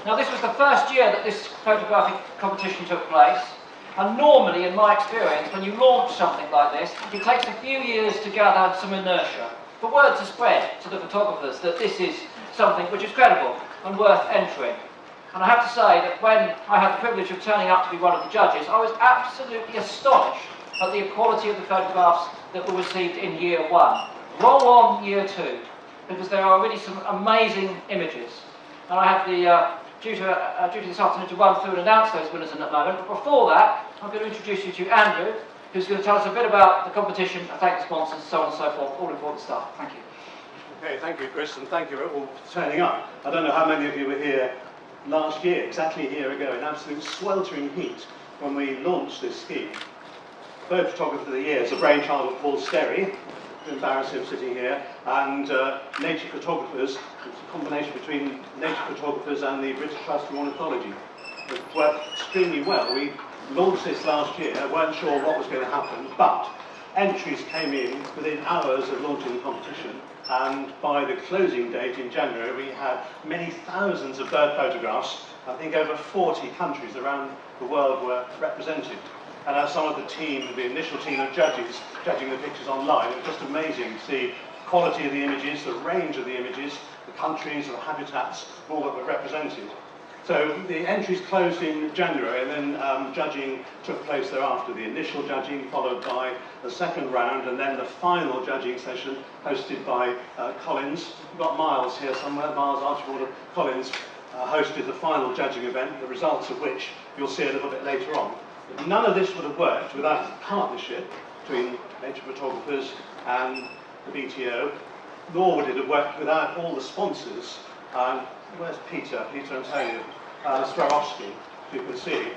Now this was the first year that this photographic competition took place, and normally in my experience when you launch something like this it takes a few years to gather some inertia, for word to spread to the photographers that this is something which is credible and worth entering. And I have to say that when I had the privilege of turning up to be one of the judges, I was absolutely astonished at the quality of the photographs that were received in year one. Roll on year two, because there are really some amazing images. And I have the duty this afternoon to run through and announce those winners in a moment. But before that, I'm going to introduce you to Andrew, who's going to tell us a bit about the competition, and thank the sponsors, so on and so forth. All important stuff. Thank you. Okay, thank you, Chris, and thank you all for turning up. I don't know how many of you were here last year, exactly a year ago, in absolute sweltering heat when we launched this scheme. Bird Photographer of the Year is a brainchild of Paul Sterry, to embarrass him sitting here, and nature photographers. It's a combination between nature photographers and the British Trust for Ornithology. It worked extremely well. We launched this last year, weren't sure what was going to happen, but entries came in within hours of launching the competition, and by the closing date in January we had many thousands of bird photographs. I think over 40 countries around the world were represented. And as some of the team, the initial team of judges, judging the pictures online, it was just amazing to see the quality of the images, the range of the images, the countries, the habitats, all that were represented. So the entries closed in January, and then judging took place thereafter. The initial judging followed by the second round, and then the final judging session hosted by Collins. We've got Miles here somewhere. Miles Archibald Collins hosted the final judging event, the results of which you'll see a little bit later on. None of this would have worked without a partnership between nature photographers and the BTO, nor would it have worked without all the sponsors. Where's Peter? Peter Antonio Swarovski, as you can see,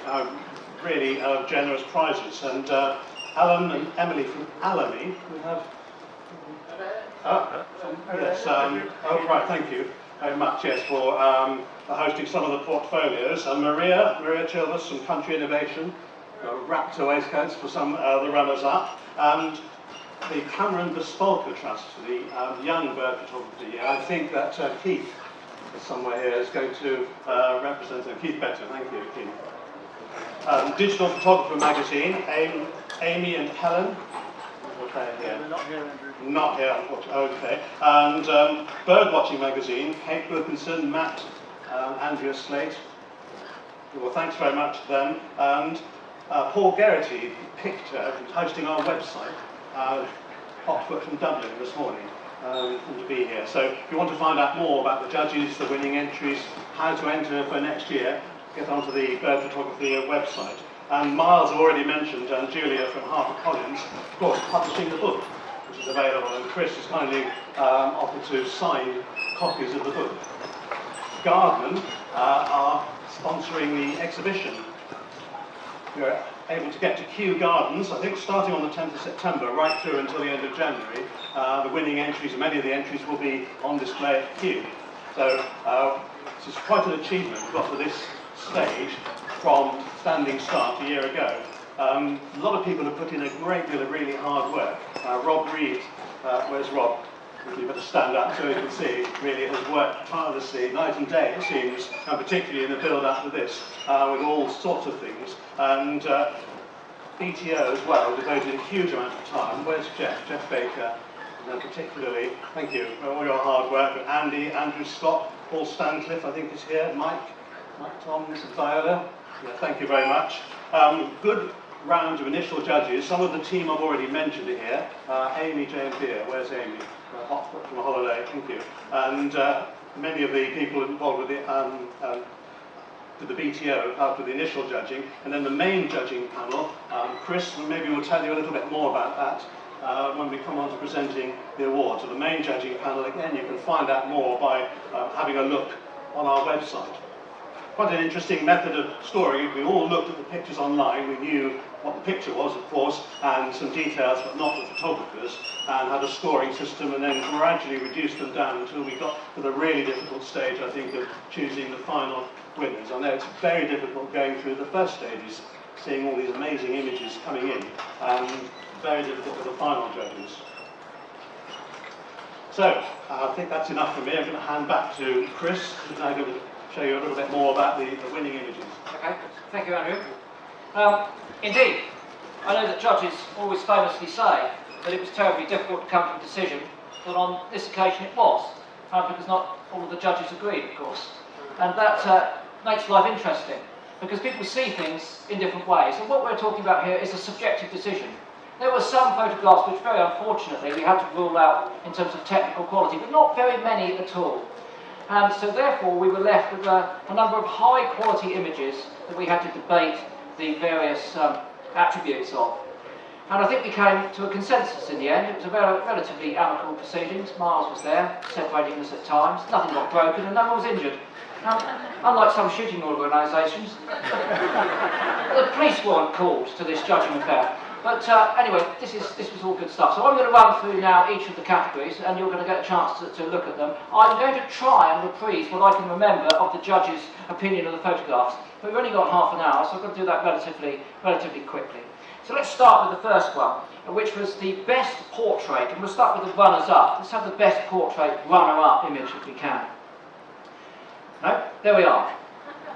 really generous prizes. And Alan and Emily from Alamy, we have. Yes, oh, right, thank you very much, yes, for hosting some of the portfolios. And Maria Chilvers from Country Innovation, Raptor waistcoats for some the runners-up, and the Cameron Bespolka Trust for the Young Bird Photography. I think that Keith, somewhere here, is going to represent them. Keith Better, thank you, Keith. Digital Photographer Magazine, Amy and Helen. Here. They're not here, Andrew. Not here, unfortunately. Okay. And Birdwatching Magazine, Kate Wilkinson, Matt, Andrea Slate. Well, thanks very much to them. And Paul Geraghty, picture, who's hosting our website, hot foot from Dublin this morning, to be here. So if you want to find out more about the judges, the winning entries, how to enter for next year, get onto the Bird Photography website. And Miles have already mentioned, and Julia from HarperCollins, of course, publishing the book, which is available, and Chris has kindly offered to sign copies of the book. Gardman are sponsoring the exhibition. You're able to get to Kew Gardens, I think starting on the 10th of September, right through until the end of January. The winning entries, many of the entries will be on display at Kew. So this is quite an achievement we've got to this stage from standing start a year ago. A lot of people have put in a great deal of really hard work. Rob Reed, where's Rob? You better stand up so you can see, really has worked tirelessly, night and day it seems, and particularly in the build-up to this, with all sorts of things. And BTO as well devoted a huge amount of time. Where's Jeff? Jeff Baker, and particularly, thank you for all your hard work. And Andy, Andrew Scott, Paul Stancliffe, I think is here, Mike Toms and Viola. Yeah, thank you very much. Good round of initial judges. Some of the team I've already mentioned here. Amy Jane Beer, where's Amy? Hot foot from a holiday, thank you. And many of the people involved with the BTO after the initial judging, and then the main judging panel. Chris maybe will tell you a little bit more about that when we come on to presenting the awards. So the main judging panel, again, you can find out more by having a look on our website. Quite an interesting method of scoring. We all looked at the pictures online. We knew what the picture was, of course, and some details, but not the photographers, and had a scoring system, and then gradually reduced them down until we got to the really difficult stage, I think, of choosing the final winners. I know it's very difficult going through the first stages, seeing all these amazing images coming in, and very difficult for the final judges. So, I think that's enough for me. I'm going to hand back to Chris, who's now going to show you a little bit more about the winning images. Okay, thank you, Andrew. Indeed, I know that judges always famously say that it was terribly difficult to come to a decision, but on this occasion it was, because not all of the judges agreed, of course. And that makes life interesting, because people see things in different ways. And what we're talking about here is a subjective decision. There were some photographs which, very unfortunately, we had to rule out in terms of technical quality, but not very many at all. And so therefore we were left with a number of high quality images that we had to debate the various attributes of. And I think we came to a consensus in the end. It was a relatively amicable proceedings. Miles was there, separating us at times. Nothing got broken and no one was injured. Unlike some shooting organisations. The police weren't called to this judging affair. But anyway, this was all good stuff. So I'm going to run through now each of the categories, and you're going to get a chance to look at them. I'm going to try and reprise what I can remember of the judge's opinion of the photographs. But we've only got half an hour, so I've got to do that relatively quickly. So let's start with the first one, which was the best portrait, and we'll start with the runners-up. Let's have the best portrait runner-up image if we can. No? There we are.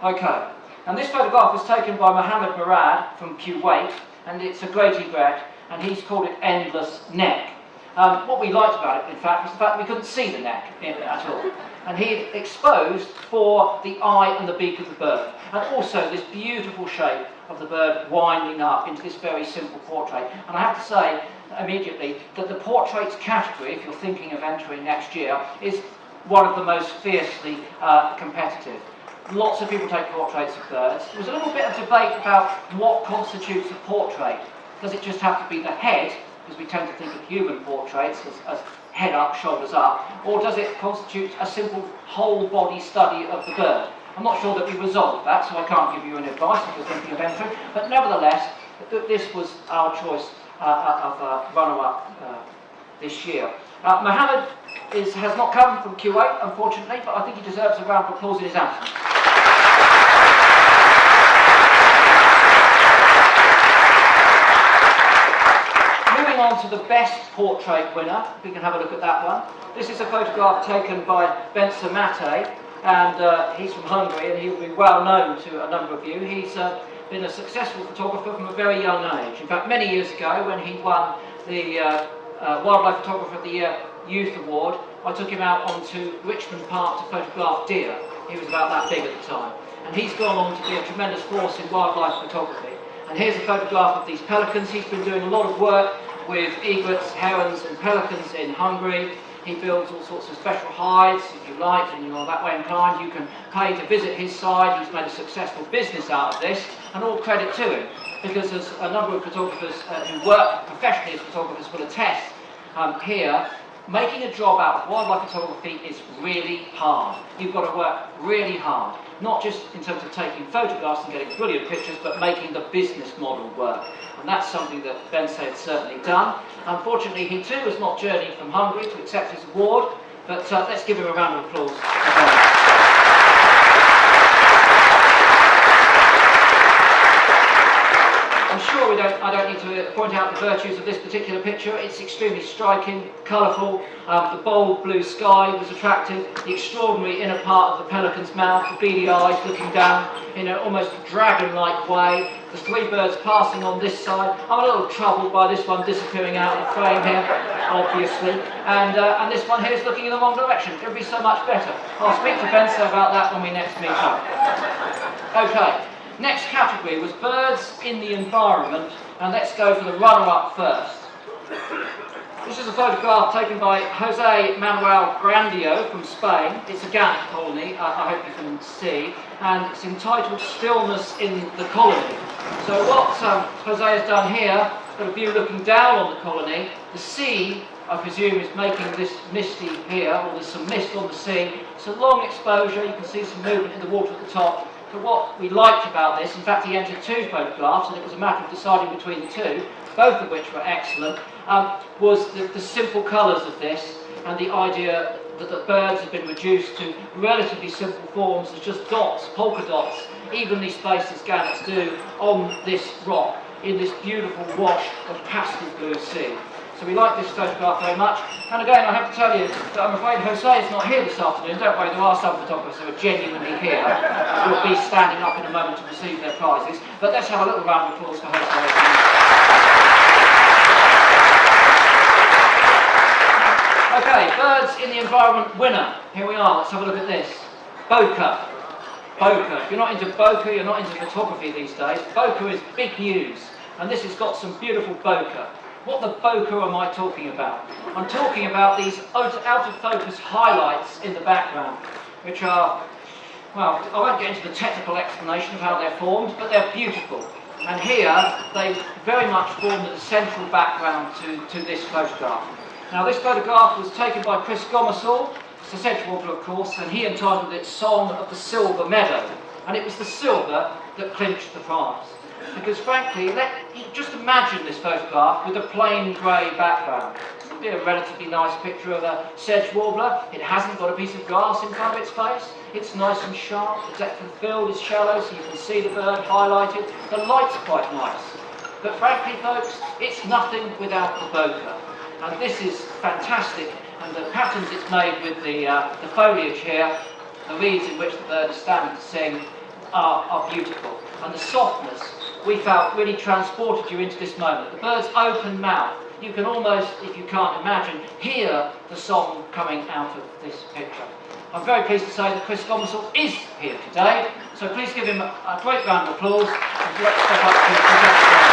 Okay. And this photograph was taken by Mohammed Murad from Kuwait, and it's a great egret, and he's called it Endless Neck. What we liked about it, in fact, was the fact that we couldn't see the neck at all. And he exposed for the eye and the beak of the bird, and also this beautiful shape of the bird winding up into this very simple portrait. And I have to say immediately that the portraits category, if you're thinking of entering next year, is one of the most fiercely competitive. Lots of people take portraits of birds. There was a little bit of debate about what constitutes a portrait. Does it just have to be the head, because we tend to think of human portraits as head up, shoulders up, or does it constitute a simple whole body study of the bird? I'm not sure that we resolved that, so I can't give you any advice if you're thinking of entering, but nevertheless, this was our choice of runner-up this year. Mohammed has not come from Kuwait, unfortunately, but I think he deserves a round of applause in his absence. Moving on to the best portrait winner, we can have a look at that one. This is a photograph taken by Bensa Mate, and he's from Hungary, and he will be well known to a number of you. He's been a successful photographer from a very young age. In fact, many years ago, when he won the Wildlife Photographer of the Year Youth Award, I took him out onto Richmond Park to photograph deer. He was about that big at the time. And he's gone on to be a tremendous force in wildlife photography. And here's a photograph of these pelicans. He's been doing a lot of work with egrets, herons and pelicans in Hungary. He builds all sorts of special hides, if you like, and you're that way inclined, you can pay to visit his side. He's made a successful business out of this, and all credit to him, because there's a number of photographers who work professionally as photographers will attest here. Making a job out of wildlife photography is really hard. You've got to work really hard, not just in terms of taking photographs and getting brilliant pictures, but making the business model work. And that's something that Bensa had certainly done. Unfortunately, he too has not journeyed from Hungary to accept his award, but let's give him a round of applause. I'm sure I don't need to point out the virtues of this particular picture. It's extremely striking, colourful. The bold blue sky was attractive. The extraordinary inner part of the pelican's mouth, the beady eyes looking down in an almost dragon-like way. The three birds passing on this side. I'm a little troubled by this one disappearing out of the frame here, obviously. And this one here is looking in the wrong direction. It would be so much better. I'll speak to Bensa about that when we next meet up. Okay. Next category was birds in the environment, and let's go for the runner-up first. This is a photograph taken by Jose Manuel Grandio from Spain. It's a gannet colony, I hope you can see, and it's entitled Stillness in the Colony. So what Jose has done here, got a view looking down on the colony. The sea, I presume, is making this misty here, or there's some mist on the sea. It's a long exposure, you can see some movement in the water at the top. But what we liked about this, in fact he entered two photographs and it was a matter of deciding between the two, both of which were excellent, was the simple colours of this and the idea that the birds have been reduced to relatively simple forms as just dots, polka dots, evenly spaced as gannets do, on this rock in this beautiful wash of pastel blue sea. So we like this photograph very much. And again, I have to tell you that I'm afraid Jose is not here this afternoon. Don't worry, there are some photographers who are genuinely here. Who will be standing up in a moment to receive their prizes. But let's have a little round of applause for Jose. Okay, birds in the environment winner. Here we are, let's have a look at this. Bokeh. Bokeh. If you're not into bokeh, you're not into photography these days. Bokeh is big news. And this has got some beautiful bokeh. What the bokeh am I talking about? I'm talking about these out of focus highlights in the background, which are, well, I won't get into the technical explanation of how they're formed, but they're beautiful. And here, they very much form the central background to this photograph. Now, this photograph was taken by Chris Gomersall, it's a sedge warbler, of course, and he entitled it Song of the Silver Meadow. And it was the silver that clinched the prize. Because frankly, just imagine this photograph with a plain grey background. It would be a relatively nice picture of a sedge warbler. It hasn't got a piece of grass in front of its face. It's nice and sharp. The depth of the field is shallow, so you can see the bird highlighted. The light's quite nice. But frankly, folks, it's nothing without the bokeh. And this is fantastic. And the patterns it's made with the foliage here, the reeds in which the bird is standing to sing, are beautiful. And the softness, we felt, really transported you into this moment. The bird's open mouth, you can almost, if you can't imagine, hear the song coming out of this picture. I'm very pleased to say that Chris Gomersall is here today, so please give him a great round of applause and let's step up to the presenter.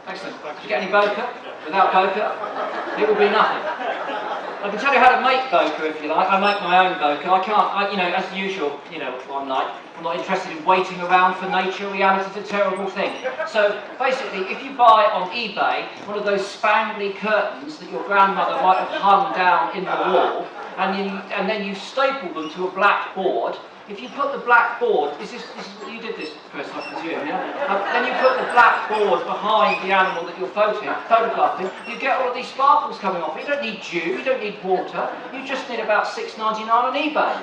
Excellent. Did you get any bokeh? Without bokeh, it would be nothing. I can tell you how to make bokeh if you like. I make my own bokeh. I can't, as usual, what I'm like. I'm not interested in waiting around for nature. Reality's a terrible thing. So basically, if you buy on eBay one of those spangly curtains that your grandmother might have hung down in the wall, and then you staple them to a black board. If you put the black board, you did this, Chris, I presume, yeah? Then you put the black board behind the animal that you're photographing, you get all of these sparkles coming off. You don't need dew, you don't need water, you just need about $6.99 on eBay.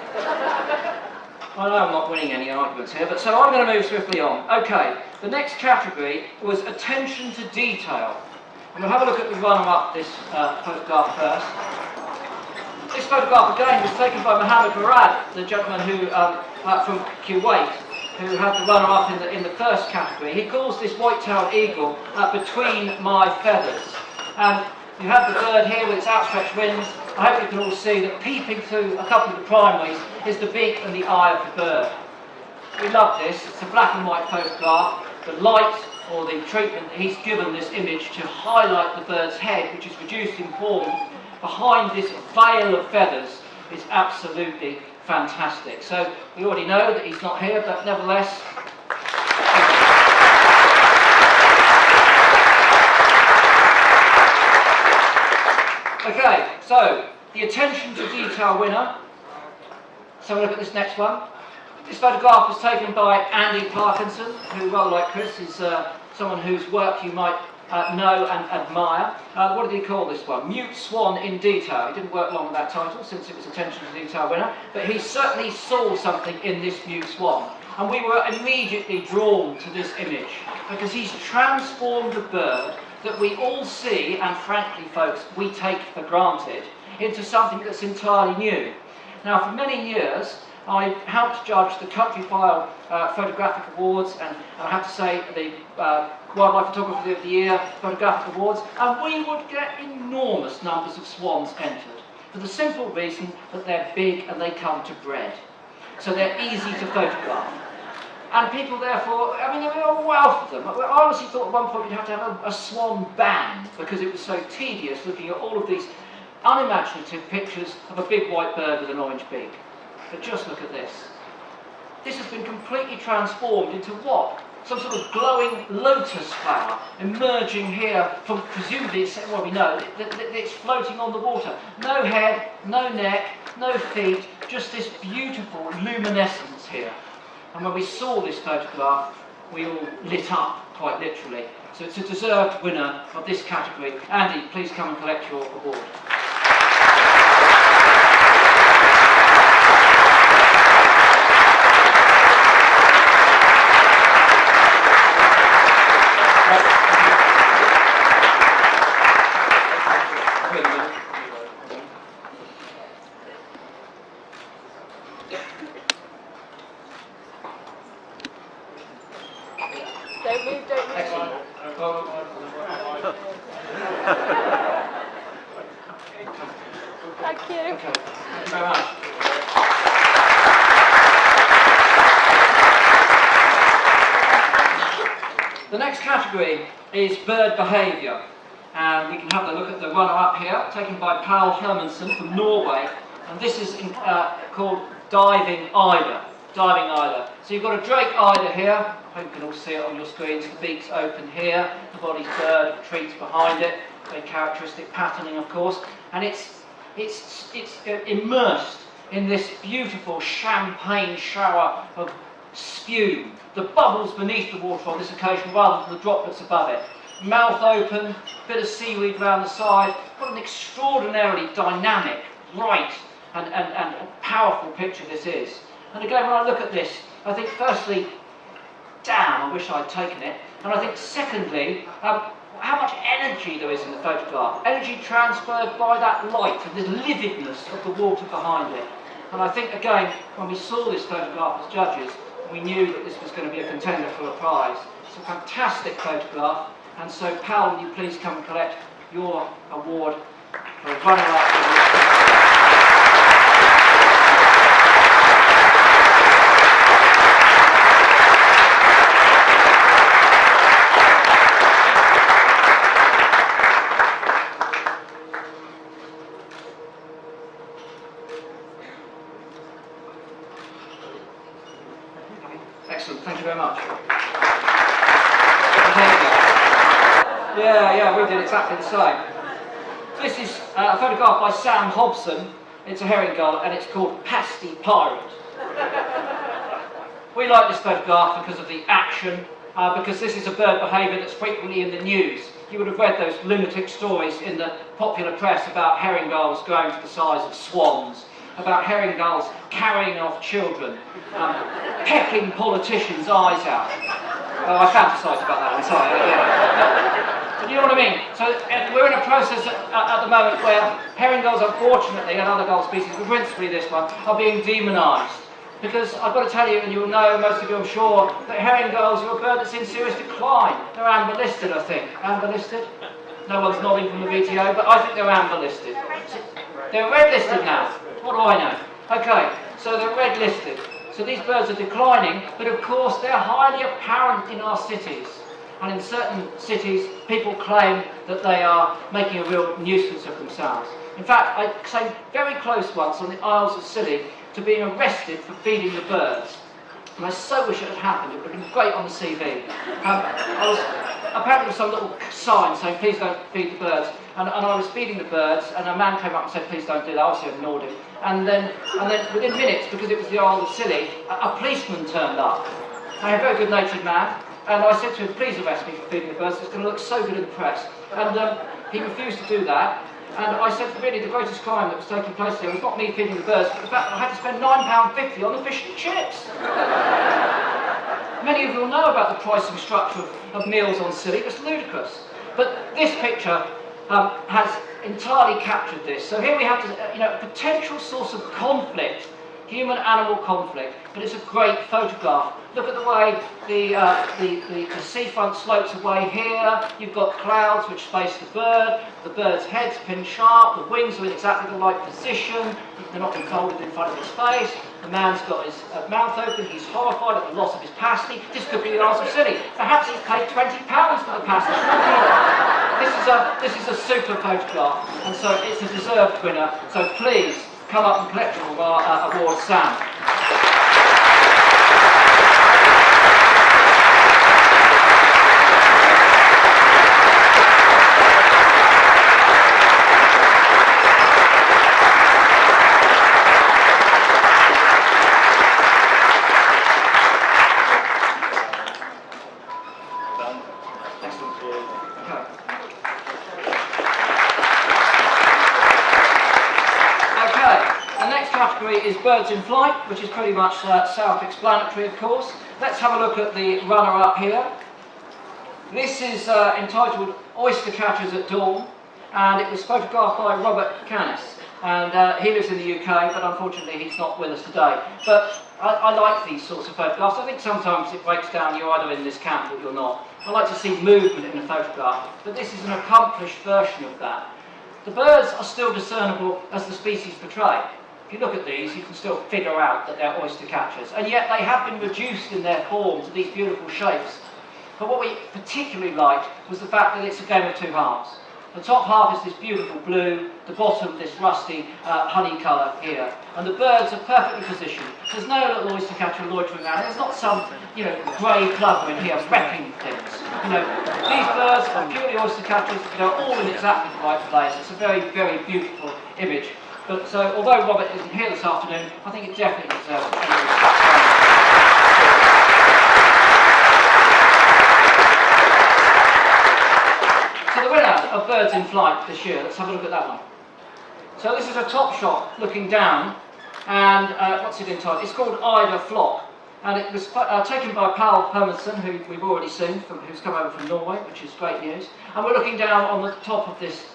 I know I'm not winning any arguments here, but so I'm going to move swiftly on. Okay, the next category was attention to detail. And we'll have a look at the runner-up this photograph first. This photograph again was taken by Mohammed Murad, the gentleman who from Kuwait, who had the runner-up in the first category. He calls this white-tailed eagle between my feathers. And you have the bird here with its outstretched wings. I hope you can all see that peeping through a couple of the primaries is the beak and the eye of the bird. We love this. It's a black and white photograph. The light or the treatment that he's given this image to highlight the bird's head, which is reduced in form behind this veil of feathers, is absolutely fantastic. So we already know that he's not here, but nevertheless. Okay, so the attention to detail winner. Let's have a look at this next one. This photograph was taken by Andy Parkinson, who, rather like Chris, is someone whose work you might know and admire. What did he call this one? Mute Swan in Detail. He didn't work long on that title since it was Attention to Detail winner, but he certainly saw something in this Mute Swan. And we were immediately drawn to this image because he's transformed a bird that we all see, and frankly, folks, we take for granted, into something that's entirely new. Now, for many years, I helped judge the Countryfile Photographic Awards, and I have to say the Wildlife Photography of the Year Photographic Awards, and we would get enormous numbers of swans entered, for the simple reason that they're big and they come to breed. So they're easy to photograph. And people therefore, there were a wealth of them. I honestly thought at one point you'd have to have a swan ban, because it was so tedious looking at all of these unimaginative pictures of a big white bird with an orange beak. But just look at this. This has been completely transformed into what? Some sort of glowing lotus flower emerging here from, presumably, we know, it's floating on the water. No head, no neck, no feet, just this beautiful luminescence here. And when we saw this photograph, we all lit up, quite literally. So it's a deserved winner of this category. Andy, please come and collect your award. Don't move, don't move. Excellent. Thank you. Okay. Thank you very much. The next category is bird behaviour, and we can have a look at the runner-up here, taken by Paul Hermansen from Norway, and this is called diving eider. Diving eider. So you've got a drake eider here. I hope you can all see it on your screens. The beak's open here, the body's bird, retreats behind it. Very characteristic patterning, of course, and it's immersed in this beautiful champagne shower of spume. The bubbles beneath the water on this occasion rather than the droplets above it. Mouth open, bit of seaweed around the side. What an extraordinarily dynamic, bright and powerful picture this is. And again, when I look at this, I think firstly, damn, I wish I'd taken it. And I think secondly, how much energy there is in the photograph. Energy transferred by that light and the lividness of the water behind it. And I think, again, when we saw this photograph as judges, we knew that this was going to be a contender for a prize. It's a fantastic photograph. And so, Pal, will you please come and collect your award for runner-up. Excellent, thank you very much. Yeah, we did exactly the same. This is a photograph by Sam Hobson. It's a herring gull and it's called Pasty Pirate. We like this photograph because of the action, because this is a bird behaviour that's frequently in the news. You would have read those lunatic stories in the popular press about herring gulls growing to the size of swans, about herring gulls carrying off children, pecking politicians' eyes out. I fantasise about that, I'm sorry. But you know what I mean? So we're in a process at the moment where herring gulls, unfortunately, and other gull species, but principally this one, are being demonised. Because I've got to tell you, and you'll know, most of you I'm sure, that herring gulls are a bird that's in serious decline. They're amber listed, I think. Amber listed? No one's nodding from the BTO, but I think they're amber listed. They're red listed now. What do I know? Okay, so they're red listed. So these birds are declining, but of course they're highly apparent in our cities. And in certain cities, people claim that they are making a real nuisance of themselves. In fact, I came very close once on the Isles of Scilly to being arrested for feeding the birds. And I so wish it had happened. It would have been great on the CV. Apparently there was some little sign saying, please don't feed the birds. And I was feeding the birds, and a man came up and said, please don't do that. Obviously I ignored him. And then within minutes, because it was the Isle of Scilly, a policeman turned up. A very good-natured man. And I said to him, please arrest me for feeding the birds. It's going to look so good in the press. And he refused to do that. And I said, really, the greatest crime that was taking place here was not me feeding the birds, but the fact that I had to spend £9.50 on the fish and chips. Many of you will know about the pricing structure of meals on Scilly. It's ludicrous. But this picture has entirely captured this. So here we have a potential source of conflict, human-animal conflict, but it's a great photograph. Look at the way the seafront slopes away here. You've got clouds which face the bird. The bird's head's pinned sharp. The wings are in exactly the right position. They're not enfolded in front of his face. The man's got his mouth open. He's horrified at the loss of his pasty. This could be the Isles of Scilly. Perhaps he's paid £20 for the pasty. This is a super photograph, and so it's a deserved winner. So please come up and collect your award, Sam. category is birds in flight, which is pretty much self-explanatory, of course. Let's have a look at the runner-up here. This is entitled Oyster Catchers at Dawn, and it was photographed by Robert Canis. And he lives in the UK, but unfortunately he's not with us today. But I like these sorts of photographs. I think sometimes it breaks down, you're either in this camp or you're not. I like to see movement in a photograph, but this is an accomplished version of that. The birds are still discernible as the species portray. If you look at these, you can still figure out that they're oyster catchers, and yet they have been reduced in their form to these beautiful shapes. But what we particularly liked was the fact that it's a game of two halves. The top half is this beautiful blue, the bottom this rusty honey colour here. And the birds are perfectly positioned. There's no little oyster catcher loitering around. There's not some, grey plover in here wrecking things. These birds are purely oyster catchers. They're all in exactly the right place. It's a very, very beautiful image. But so, although Robert isn't here this afternoon, I think it definitely deserves it. So the winner of Birds in Flight this year, let's have a look at that one. So this is a top shot looking down, and what's it entitled? It's called Ida Flock, and it was taken by Pal Hermansen, who we've already seen, who's come over from Norway, which is great news. And we're looking down on the top of this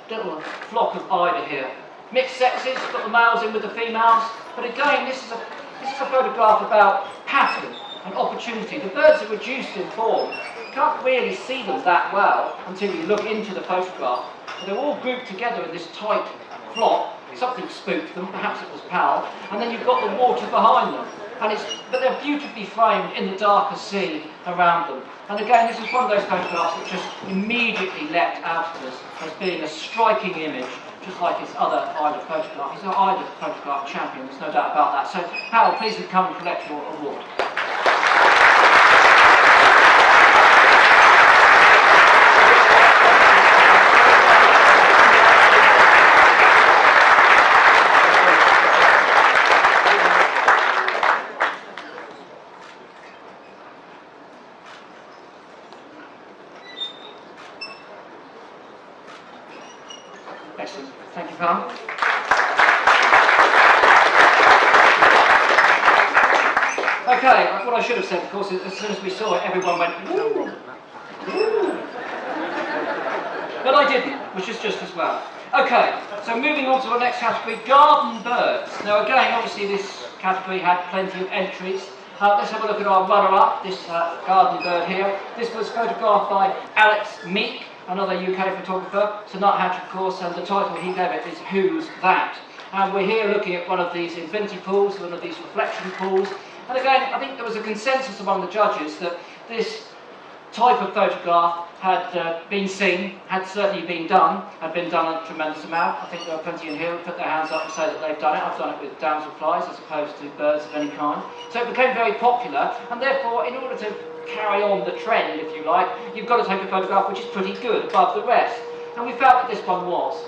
little flock of Ida here. Mixed sexes, got the males in with the females, but again, this is a photograph about pattern and opportunity. The birds are reduced in form. You can't really see them that well until you look into the photograph. They're all grouped together in this tight flock. Something spooked them, perhaps it was Pal, and then you've got the water behind them. But they're beautifully framed in the darker sea around them. And again, this is one of those photographs that just immediately leapt out of us as being a striking image, just like his other Ida photograph. He's an Ida photograph champion, there's no doubt about that. So, Pal, please come and collect your award. Excellent. Thank you, Pam. Okay, what I should have said, of course, is as soon as we saw it, everyone went, "Ooh." But I didn't, which is just as well. Okay, so moving on to the next category, garden birds. Now again, obviously this category had plenty of entries. Let's have a look at our runner-up, this garden bird here. This was photographed by Alex Meek, another UK photographer. It's a nuthatch, of course, and the title he gave it is Who's That? And we're here looking at one of these infinity pools, one of these reflection pools. And again, I think there was a consensus among the judges that this type of photograph had been seen, had certainly been done, had been done a tremendous amount. I think there are plenty in here who put their hands up and say that they've done it. I've done it with damselflies as opposed to birds of any kind. So it became very popular, and therefore, in order to carry on the trend, if you like, you've got to take a photograph which is pretty good above the rest. And we felt that this one was.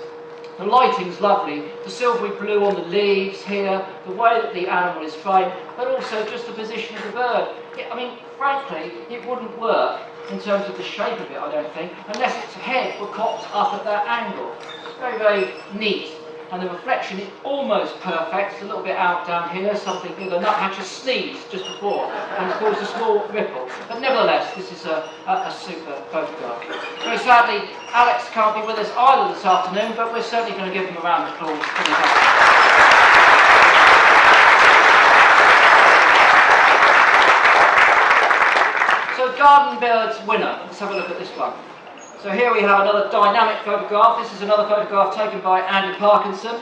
The lighting's lovely, the silvery blue on the leaves here, the way that the animal is framed, but also just the position of the bird. Frankly, it wouldn't work in terms of the shape of it, I don't think, unless its head were cocked up at that angle. It's very, very neat. And the reflection is almost perfect. It's a little bit out down here, something the nuthatcher sneezed just before and caused a small ripple. But nevertheless, this is a super photograph. Very sadly, Alex can't be with us either this afternoon, but we're certainly going to give him a round of applause for his effort. So garden birds winner. Let's have a look at this one. So here we have another dynamic photograph. This is another photograph taken by Andy Parkinson.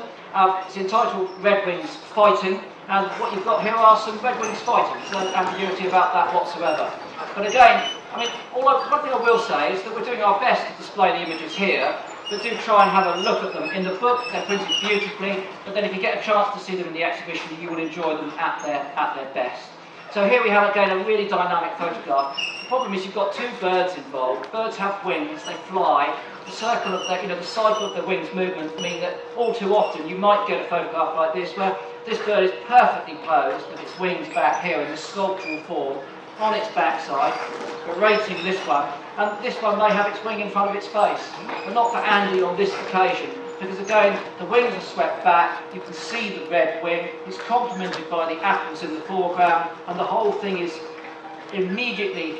It's entitled Redwings Fighting, and what you've got here are some redwings fighting. There's no ambiguity about that whatsoever. But again, one thing I will say is that we're doing our best to display the images here, but do try and have a look at them in the book. They're printed beautifully, but then if you get a chance to see them in the exhibition, you will enjoy them at their best. So here we have again a really dynamic photograph. The problem is you've got two birds involved. Birds have wings, they fly. The circle of the cycle of the wings movement mean that all too often you might get a photograph like this where this bird is perfectly posed with its wings back here in this sculptural form on its backside, berating this one, and this one may have its wing in front of its face. But not for Andy on this occasion. because again, the wings are swept back, you can see the red wing, it's complemented by the apples in the foreground, and the whole thing is immediately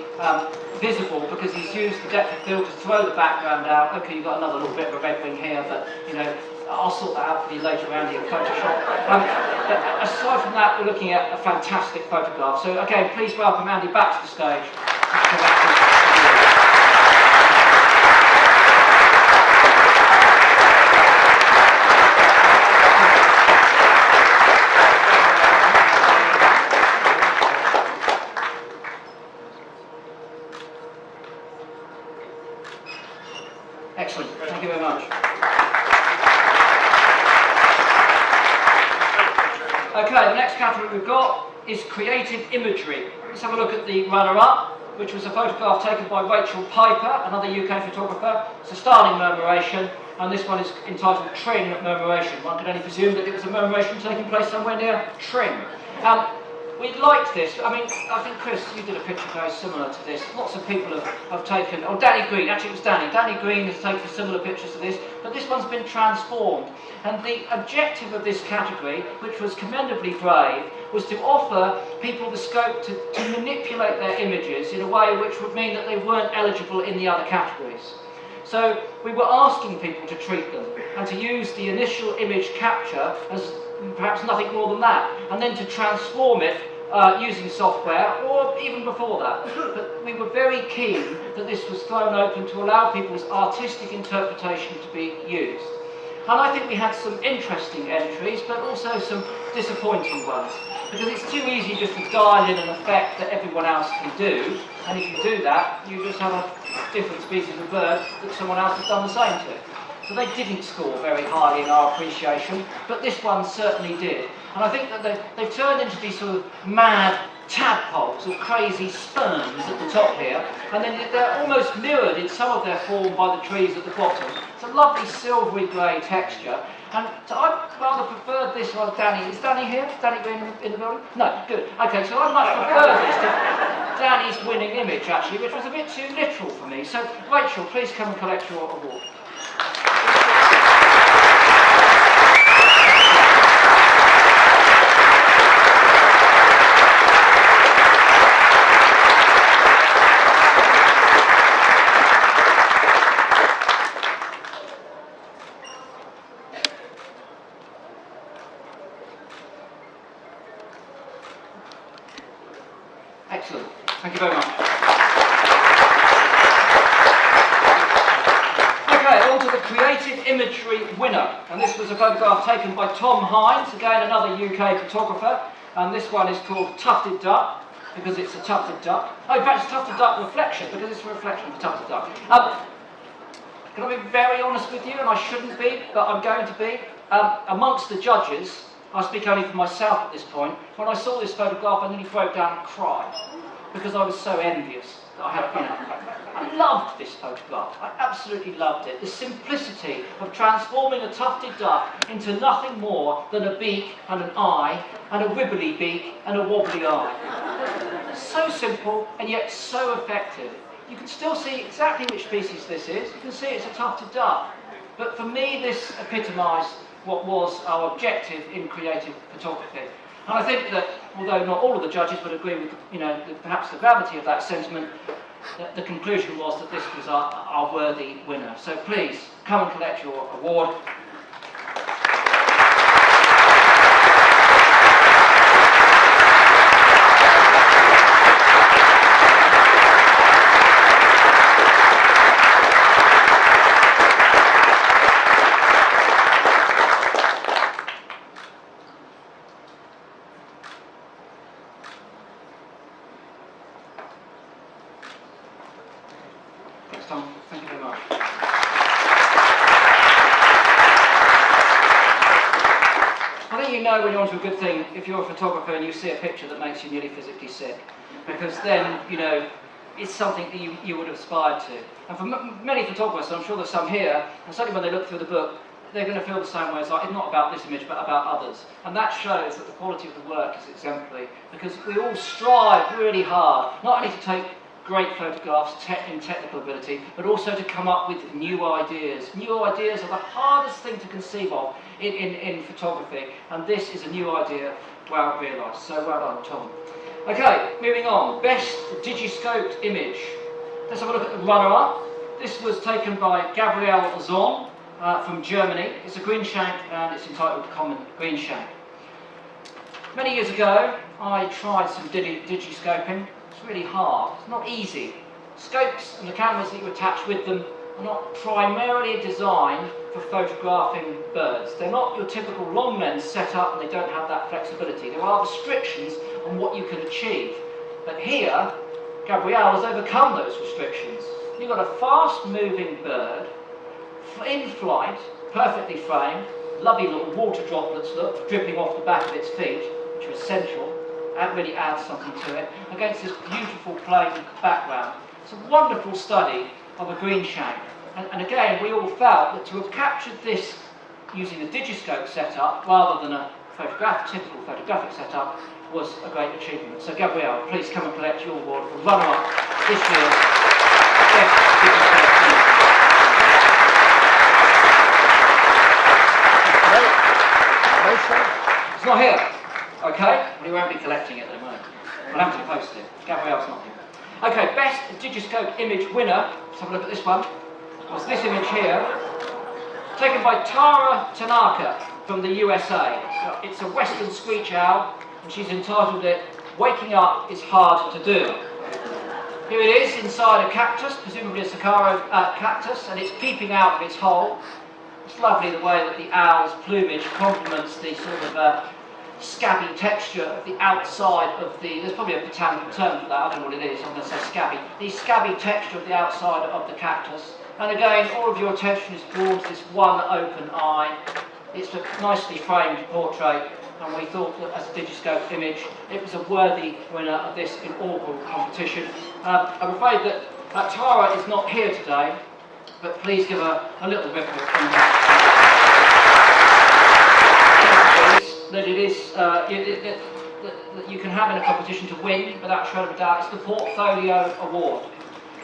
visible because he's used the depth of field to throw the background out. Okay, you've got another little bit of a red wing here, but you know, I'll sort that out for you later around in Photoshop. But aside from that, we're looking at a fantastic photograph. So again, please welcome Andy back to the stage. Excellent, thank you very much. Okay, the next category we've got is creative imagery. Let's have a look at the runner-up, which was a photograph taken by Rachel Piper, another UK photographer. It's a starling murmuration, and this one is entitled Tring Murmuration. One could only presume that it was a murmuration taking place somewhere near Tring. We liked this. I mean, I think, Chris, you did a picture very similar to this. Lots of people have taken, oh, Danny Green, actually it was Danny. Danny Green has taken similar pictures to this, but this one's been transformed. And the objective of this category, which was commendably brave, was to offer people the scope to manipulate their images in a way which would mean that they weren't eligible in the other categories. So we were asking people to treat them and to use the initial image capture as perhaps nothing more than that, and then to transform it using software, or even before that. But we were very keen that this was thrown open to allow people's artistic interpretation to be used. And I think we had some interesting entries, but also some disappointing ones, because it's too easy just to dial in an effect that everyone else can do, and if you do that, you just have a different species of bird that someone else has done the same to. So they didn't score very highly in our appreciation, but this one certainly did. And I think that they've turned into these sort of mad tadpoles or crazy sperms at the top here, and then they're almost mirrored in some of their form by the trees at the bottom. It's a lovely silvery grey texture, and I rather preferred this one. Danny, is Danny here? Is Danny Green in the building? No, good. Okay, so I much prefer this to Danny's winning image, actually, which was a bit too literal for me. So, Rachel, please come and collect your award. Excellent. Thank you very much. Okay, on to the creative imagery winner. And this was a photograph taken by Tom Hines, again another UK photographer. And this one is called Tufted Duck, because it's a tufted duck. Oh, in fact, it's Tufted Duck Reflection, because it's a reflection of a tufted duck. Can I be very honest with you, and I shouldn't be, but I'm going to be. Amongst the judges, I speak only for myself at this point, when I saw this photograph I nearly broke down and cried, because I was so envious that I had, I loved this photograph. I absolutely loved it. The simplicity of transforming a tufted duck into nothing more than a beak and an eye, and a wibbly beak and a wobbly eye. So simple and yet so effective. You can still see exactly which species this is. You can see it's a tufted duck. But for me, this epitomised what was our objective in creative photography. And I think that, although not all of the judges would agree with, perhaps the gravity of that sentiment, the conclusion was that this was our worthy winner. So please, come and collect your award. Tom, thank you very much. I think you know when you're onto a good thing if you're a photographer and you see a picture that makes you nearly physically sick, because then, it's something that you would have aspired to. And for many photographers, I'm sure there's some here, and certainly when they look through the book, they're going to feel the same way as it's not about this image, but about others. And that shows that the quality of the work is exemplary, because we all strive really hard, not only to take great photographs in technical ability, but also to come up with new ideas. New ideas are the hardest thing to conceive of in photography, and this is a new idea, well realised. So well done, Tom. Okay, moving on. Best digiscoped image. Let's have a look at the runner-up. This was taken by Gabrielle Zon from Germany. It's a greenshank and it's entitled Common Greenshank. Many years ago, I tried some digiscoping. It's really hard. It's not easy. Scopes and the cameras that you attach with them are not primarily designed for photographing birds. They're not your typical long lens setup, and they don't have that flexibility. There are restrictions on what you can achieve. But here, Gabrielle has overcome those restrictions. You've got a fast-moving bird, in flight, perfectly framed, lovely little water droplets, look, dripping off the back of its feet, which are essential. That really adds something to it, against this beautiful plain background. It's a wonderful study of a greenshank. And again, we all felt that to have captured this using a digiscope setup rather than a typical photographic setup was a great achievement. So Gabrielle, please come and collect your award for runner-up this year's Best Digiscope Image. It's not here. Okay, we won't be collecting it at the moment. We'll have to post it. Gabrielle's not here. Okay, best digiscope image winner, let's have a look at this one, was this image here, taken by Tara Tanaka from the USA. It's a western screech owl, and she's entitled it, Waking Up is Hard to Do. Here it is inside a cactus, presumably a saguaro cactus, and it's peeping out of its hole. It's lovely the way that the owl's plumage complements the sort of scabby texture of the outside of the, there's probably a botanical term for that, I don't know what it is, I'm going to say scabby. The scabby texture of the outside of the cactus. And again, all of your attention is drawn to this one open eye. It's a nicely framed portrait, and we thought that as a digiscope image, it was a worthy winner of this inaugural competition. I'm afraid that Tara is not here today, but please give her a little ripple from her. That it is that you can have in a competition to win without a shred of a doubt. It's the Portfolio Award.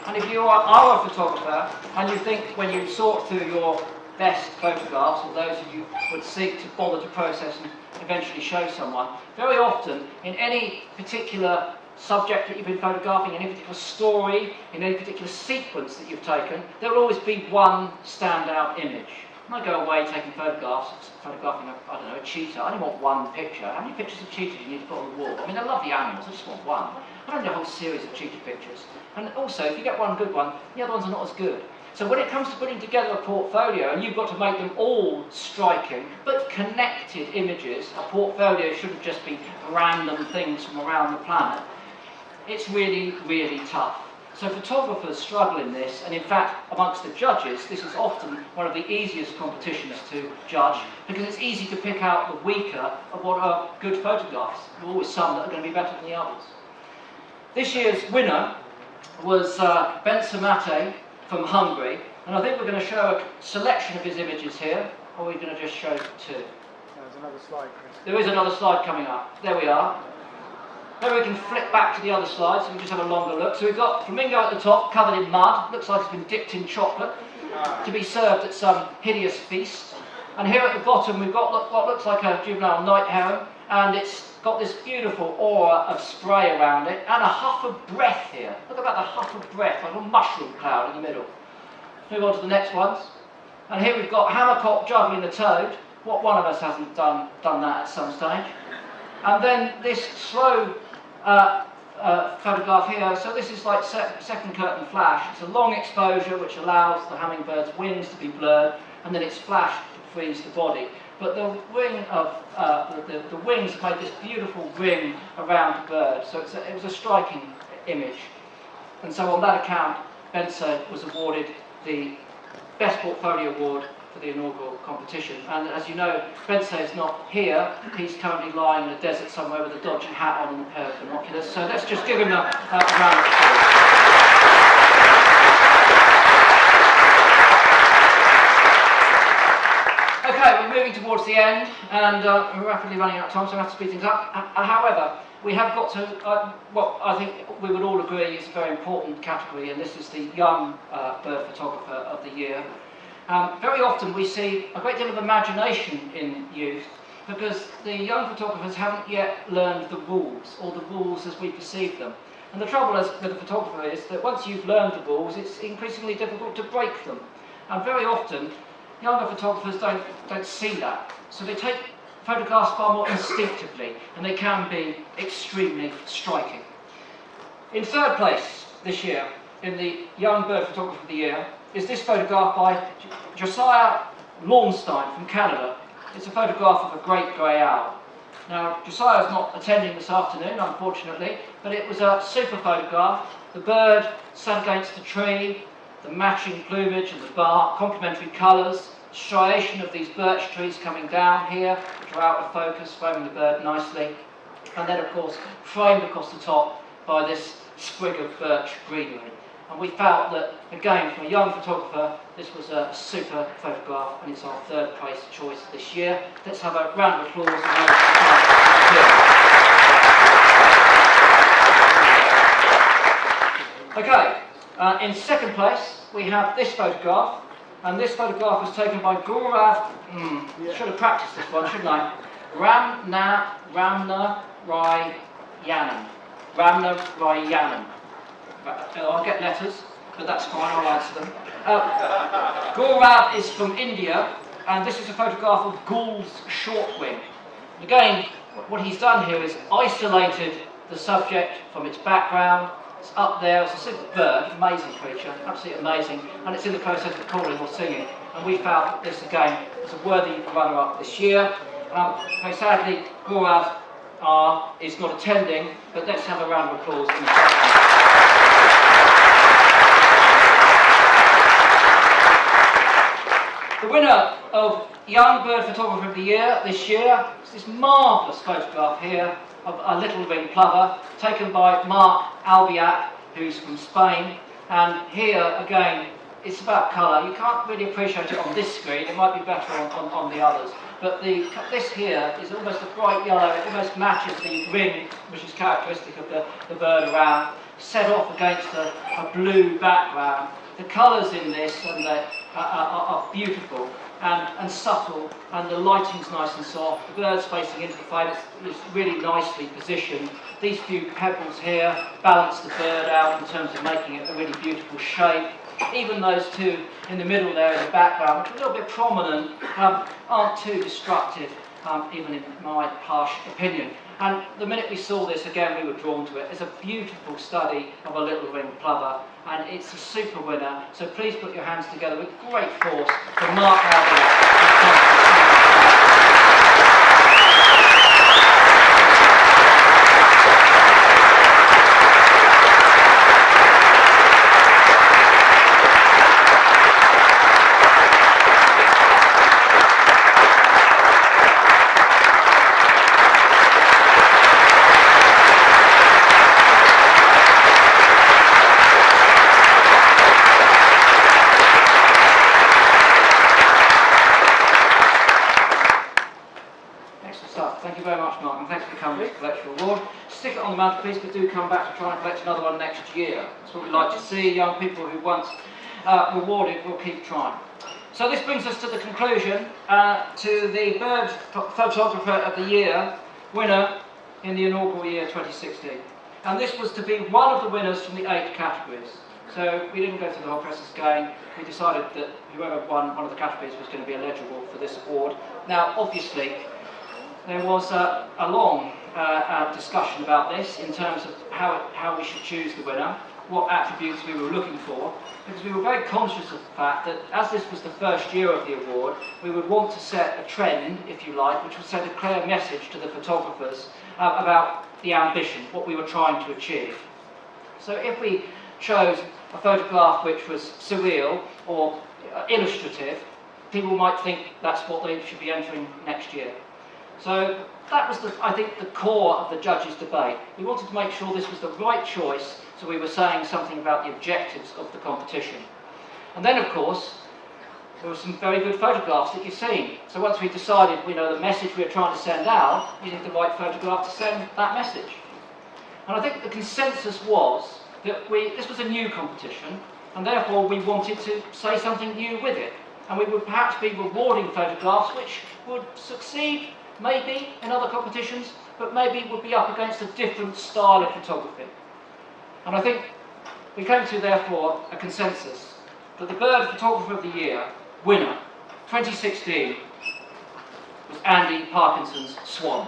And if you are a photographer and you think when you sort through your best photographs, or those that you would seek to bother to process and eventually show someone, very often in any particular subject that you've been photographing, in any particular story, in any particular sequence that you've taken, there will always be one standout image. When I go away taking photographs, photographing, a cheetah, I only want one picture. How many pictures of cheetahs do you need to put on the wall? I mean, they're lovely animals, I just want one. I don't need a whole series of cheetah pictures. And also, if you get one good one, the other ones are not as good. So when it comes to putting together a portfolio, and you've got to make them all striking, but connected images, a portfolio shouldn't just be random things from around the planet, it's really, really tough. So photographers struggle in this, and in fact, amongst the judges, this is often one of the easiest competitions to judge, because it's easy to pick out the weaker of what are good photographs. There are always some that are going to be better than the others. This year's winner was Benza Mate from Hungary, and I think we're going to show a selection of his images here, or we're going to just show two. There's another slide, Chris. There is another slide coming up. There we are. Then we can flip back to the other slide so we just have a longer look. So we've got flamingo at the top, covered in mud. Looks like it's been dipped in chocolate to be served at some hideous feast. And here at the bottom we've got what looks like a juvenile night heron, and it's got this beautiful aura of spray around it, and a huff of breath here. Look about the huff of breath, like a mushroom cloud in the middle. Move on to the next ones. And here we've got hammercock juggling the toad. What one of us hasn't done that at some stage? And then this slow photograph here, so this is like second curtain flash. It's a long exposure which allows the hummingbird's wings to be blurred, and then it's flashed to freeze the body. But the wing of the wings have made this beautiful ring around the bird, so it was a striking image. And so on that account, Benza was awarded the Best Portfolio Award for the inaugural competition. And as you know, Benza is not here. He's currently lying in a desert somewhere with a dodgy hat on and a pair of binoculars. So let's just give him a round of applause. Okay, we're moving towards the end. and we're rapidly running out of time, so I have to speed things up. However, we have got to, what I think we would all agree is a very important category, and this is the young bird photographer of the year. Very often we see a great deal of imagination in youth, because the young photographers haven't yet learned the rules, or the rules as we perceive them. And the trouble with a photographer is that once you've learned the rules, it's increasingly difficult to break them. And very often, younger photographers don't see that. So they take photographs far more instinctively, and they can be extremely striking. In third place this year, in the Young Bird Photographer of the Year, is this photograph by Josiah Launstein from Canada. It's a photograph of a great grey owl. Now, Josiah's not attending this afternoon, unfortunately, but it was a super photograph. The bird sat against the tree, the matching plumage and the bark, complementary colours, striation of these birch trees coming down here, which are out of focus, framing the bird nicely, and then, of course, framed across the top by this sprig of birch greenery. And we felt that, again, for a young photographer, this was a super photograph, and it's our third place choice this year. Let's have a round of applause. Okay, in second place, we have this photograph, and this photograph was taken by Gaurav, should have practiced this one, shouldn't I? Ramna Rayanan. I'll get letters, but that's fine, I'll answer them. Gaurav is from India, and this is a photograph of Gould's shortwing. Again, what he's done here is isolated the subject from its background. It's up there, it's a simple bird, amazing creature, absolutely amazing, and it's in the process of calling or singing. And we felt this again is a worthy runner-up this year. Very sadly, Gaurav is not attending, but let's have a round of applause. The winner of Young Bird Photographer of the Year this year is this marvellous photograph here of a little ringed plover taken by Mark Albiac, who's from Spain. And here, again, it's about colour. You can't really appreciate it on this screen. It might be better on the others. But this here is almost a bright yellow. It almost matches the ring, which is characteristic of the bird around, set off against a blue background. The colours in this are beautiful and subtle, and the lighting's nice and soft. The bird's facing into the frame. It's really nicely positioned. These few pebbles here balance the bird out in terms of making it a really beautiful shape. Even those two in the middle there in the background, which are a little bit prominent, aren't too destructive, even in my harsh opinion. And the minute we saw this, again, we were drawn to it. It's a beautiful study of a little ringed plover, and it's a super winner. So please put your hands together with great force for Mark Albiac. Stick it on the mantelpiece, but do come back to try and collect another one next year. That's what we like to see. Young people who once rewarded will keep trying. So this brings us to the conclusion, to the Bird Photographer of the Year winner in the inaugural year 2016. And this was to be one of the winners from the 8 categories. So we didn't go through the whole process again. We decided that whoever won one of the categories was going to be eligible for this award. Now, obviously, there was a long discussion about this in terms of how we should choose the winner, what attributes we were looking for, because we were very conscious of the fact that as this was the first year of the award, we would want to set a trend, if you like, which would send a clear message to the photographers about the ambition, what we were trying to achieve. So if we chose a photograph which was surreal or illustrative, people might think that's what they should be entering next year. So that was, I think, the core of the judges' debate. We wanted to make sure this was the right choice, so we were saying something about the objectives of the competition. And then, of course, there were some very good photographs that you've seen. So once we decided we know the message we were trying to send out, you need the right photograph to send that message. And I think the consensus was that this was a new competition, and therefore we wanted to say something new with it. And we would perhaps be rewarding photographs which would succeed, maybe, in other competitions, but maybe would be up against a different style of photography. And I think we came to, therefore, a consensus that the Bird Photographer of the Year winner, 2016, was Andy Parkinson's Swan.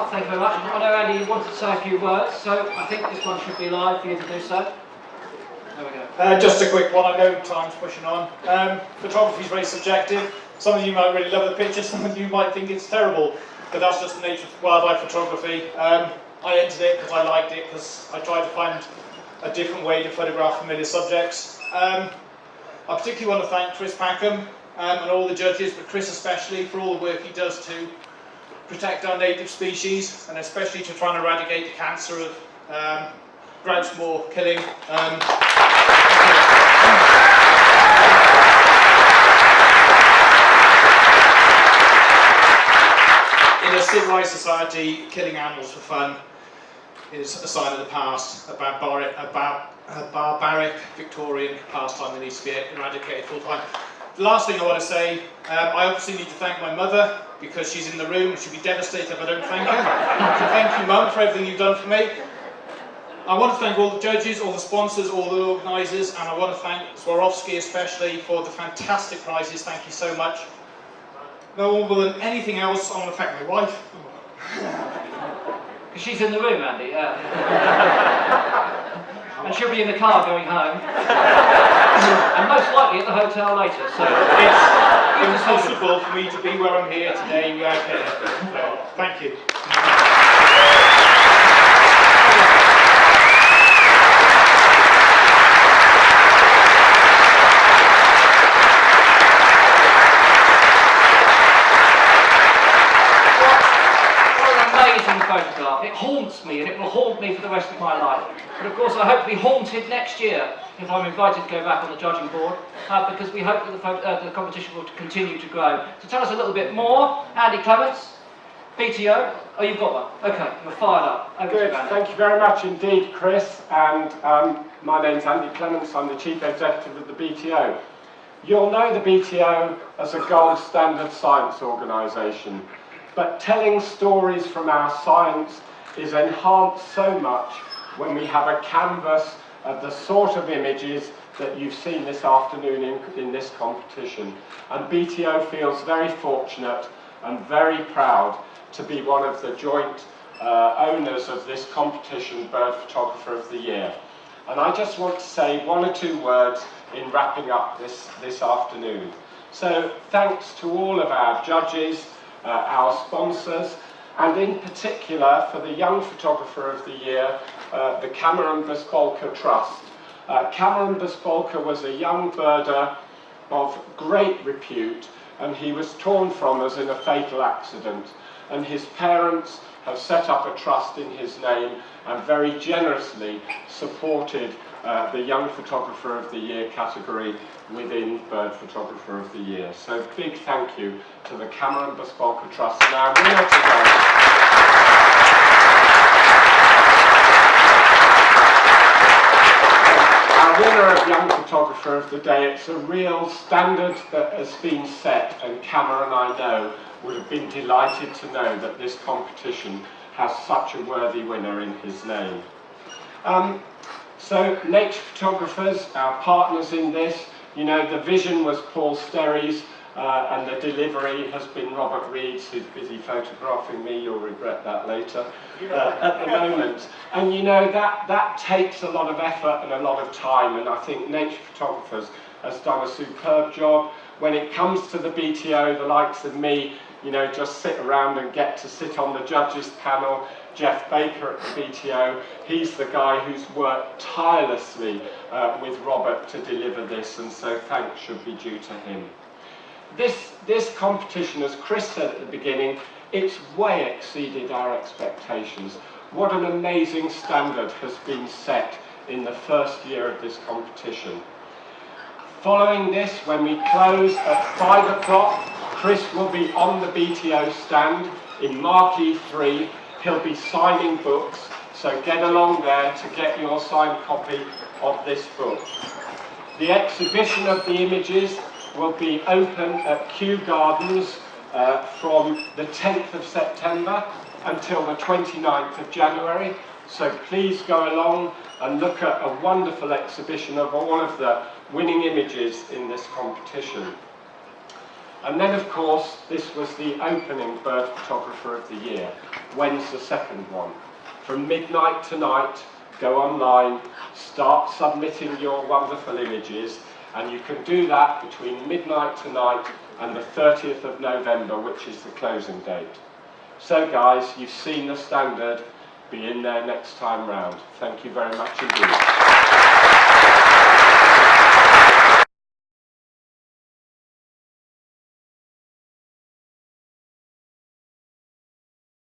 Thank you very much. I know, Andy, you wanted to say a few words, so I think this one should be live for you to do so. There we go. Just a quick one. I know time's pushing on. Photography is very subjective. Some of you might really love the picture, some of you might think it's terrible, but that's just the nature of wildlife photography. I entered it because I liked it, because I tried to find a different way to photograph familiar subjects. I particularly want to thank Chris Packham and all the judges, but Chris especially, for all the work he does to protect our native species, and especially to try and eradicate the cancer of grouse moor killing. In a civilized society, killing animals for fun is a sign of the past, a barbaric Victorian pastime that needs to be eradicated full time. The last thing I want to say, I obviously need to thank my mother, because she's in the room and she'll be devastated if I don't thank her. So thank you, Mum, for everything you've done for me. I want to thank all the judges, all the sponsors, all the organisers, and I want to thank Swarovski especially for the fantastic prizes. Thank you so much. No more than anything else, I want to thank my wife. Because she's in the room, Andy, yeah. And she'll be in the car going home. And most likely at the hotel later, so it's impossible for me to be where I'm here today without her. So, thank you. Photograph. It haunts me, and it will haunt me for the rest of my life. But of course I hope to be haunted next year if I'm invited to go back on the judging board, because we hope that the competition will continue to grow. To tell us a little bit more, Andy Clements, BTO. Oh, you've got one. Okay, you're fired up. Over Good, to you, Andy. thank you very much indeed, Chris. And my name's Andy Clements, I'm the Chief Executive of the BTO. You'll know the BTO as a gold standard science organisation. But telling stories from our science is enhanced so much when we have a canvas of the sort of images that you've seen this afternoon in this competition. And BTO feels very fortunate and very proud to be one of the joint owners of this competition, Bird Photographer of the Year. And I just want to say one or two words in wrapping up this afternoon. So thanks to all of our judges, our sponsors, and in particular for the Young Photographer of the Year, the Cameron Buspolka Trust. Cameron Buspolka was a young birder of great repute, and he was torn from us in a fatal accident. And his parents have set up a trust in his name and very generously supported the Young Photographer of the Year category within Bird Photographer of the Year. So big thank you to the Cameron Buspolka Trust and our winner today. Our winner of Young Photographer of the Day, it's a real standard that has been set, and Cameron, I know, would have been delighted to know that this competition has such a worthy winner in his name. So nature photographers, our partners in this, you know, the vision was Paul Sterry's, and the delivery has been Robert Reed's, who's busy photographing me. You'll regret that later. At the moment, and you know that takes a lot of effort and a lot of time, and I think Nature Photographers has done a superb job. When it comes to the BTO, the likes of me, you know, just sit around and get to sit on the judges panel. Jeff Baker at the BTO, he's the guy who's worked tirelessly with Robert to deliver this, and so thanks should be due to him. This competition, as Chris said at the beginning, it's way exceeded our expectations. What an amazing standard has been set in the first year of this competition. Following this, when we close at 5 o'clock, Chris will be on the BTO stand in Marquee 3. He'll be signing books, so get along there to get your signed copy of this book. The exhibition of the images will be open at Kew Gardens from the 10th of September until the 29th of January. So please go along and look at a wonderful exhibition of all of the winning images in this competition. And then, of course, this was the opening Bird Photographer of the Year. When's the second one? From midnight tonight, go online, start submitting your wonderful images, and you can do that between midnight tonight and the 30th of November, which is the closing date. So guys, you've seen the standard. Be in there next time round. Thank you very much indeed.